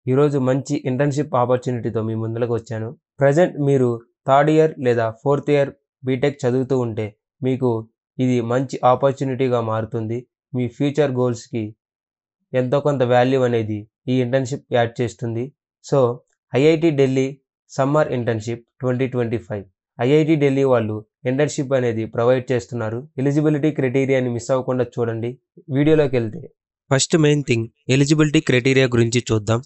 ఈరోజు మంచి ఇంటర్న్‌షిప్ ఆపర్చునిటీతో మీ ముందలకి వచ్చాను. ప్రెజెంట్ మీరు థర్డ్ ఇయర్ లేదా ఫోర్త్ ఇయర్ బీటెక్ చదువుతూ ఉంటే మీకు ఇది మంచి ఆపర్చునిటీగా మారుతుంది. మీ ఫ్యూచర్ గోల్స్‌కి ఎంతో కొంత వాల్యూ అనేది ఈ ఇంటర్న్‌షిప్ యాడ్ చేస్తుంది. So, IIT Delhi summer internship 2025 IIT Delhi వాళ్ళు ఇంటర్న్‌షిప్ అనేది ప్రొవైడ్ చేస్తున్నారు. ఎలిజిబిలిటీ క్రైటీరియాని మిస్ అవ్వకుండా చూడండి. వీడియోలోకెళ్తే first main thing eligibility criteria గురించి చూద్దాం.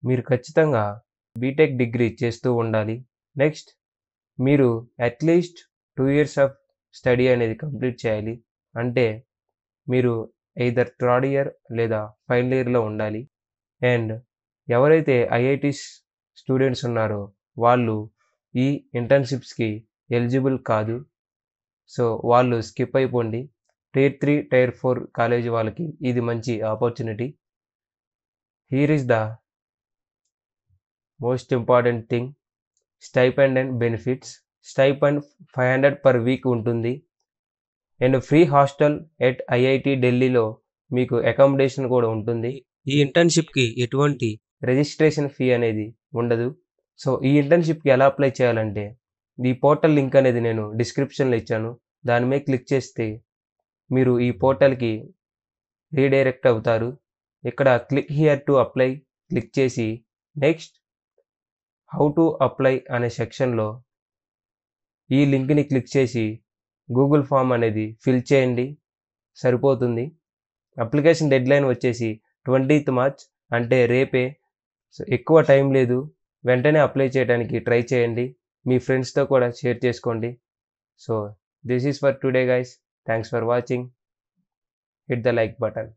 మీరు ఖచ్చితంగా బీటెక్ డిగ్రీ చేస్తూ ఉండాలి. నెక్స్ట్ మీరు అట్‌లీస్ట్ 2 ఇయర్స్ ఆఫ్ స్టడీ అనేది కంప్లీట్ చేయాలి. అంటే మీరు ఎయిదర్ థర్డ్ ఇయర్ లేదా ఫైనల్ ఇయర్‌లో ఉండాలి. అండ్ ఎవరైతే ఐఐటీస్ స్టూడెంట్స్ ఉన్నారో వాళ్ళు ఈ ఇంటర్న్‌షిప్స్‌కి ఎలిజిబుల్ కాదు. సో, వాళ్ళు స్కిప్ అయిపోండి. టైర్ 3, టైర్ 4 కాలేజీ వాళ్ళకి ఇది మంచి opportunity. Here is the most important thing stipend and benefits. Stipend 500 per week ఉంటుంది. And free hostel at IIT ఢిల్లీలో మీకు అకామిడేషన్ కూడా ఉంటుంది. ఈ ఇంటర్న్‌షిప్‌కి ఎటువంటి రిజిస్ట్రేషన్ ఫీ అనేది ఉండదు. సో, ఈ ఇంటర్న్‌షిప్‌కి ఎలా అప్లై చేయాలంటే ఈ పోర్టల్ లింక్ అనేది నేను డిస్క్రిప్షన్‌లో ఇచ్చాను. దాని మీద క్లిక్ చేస్తే మీరు ఈ పోర్టల్‌కి రీడైరెక్ట్ అవుతారు. ఇక్కడ click here to apply click చేసి నెక్స్ట్ హౌ టు అప్లై అనే సెక్షన్‌లో ఈ లింక్‌ని క్లిక్ చేసి గూగుల్ ఫామ్ అనేది ఫిల్ చేయండి. సరిపోతుంది. అప్లికేషన్ డెడ్‌లైన్ వచ్చేసి 20th మార్చ్ అంటే రేపే. సో, ఎక్కువ టైం లేదు. వెంటనే అప్లై చేయడానికి ట్రై చేయండి. మీ ఫ్రెండ్స్‌తో కూడా షేర్ చేసుకోండి. So, this is for today guys. Thanks for watching. Hit the like button.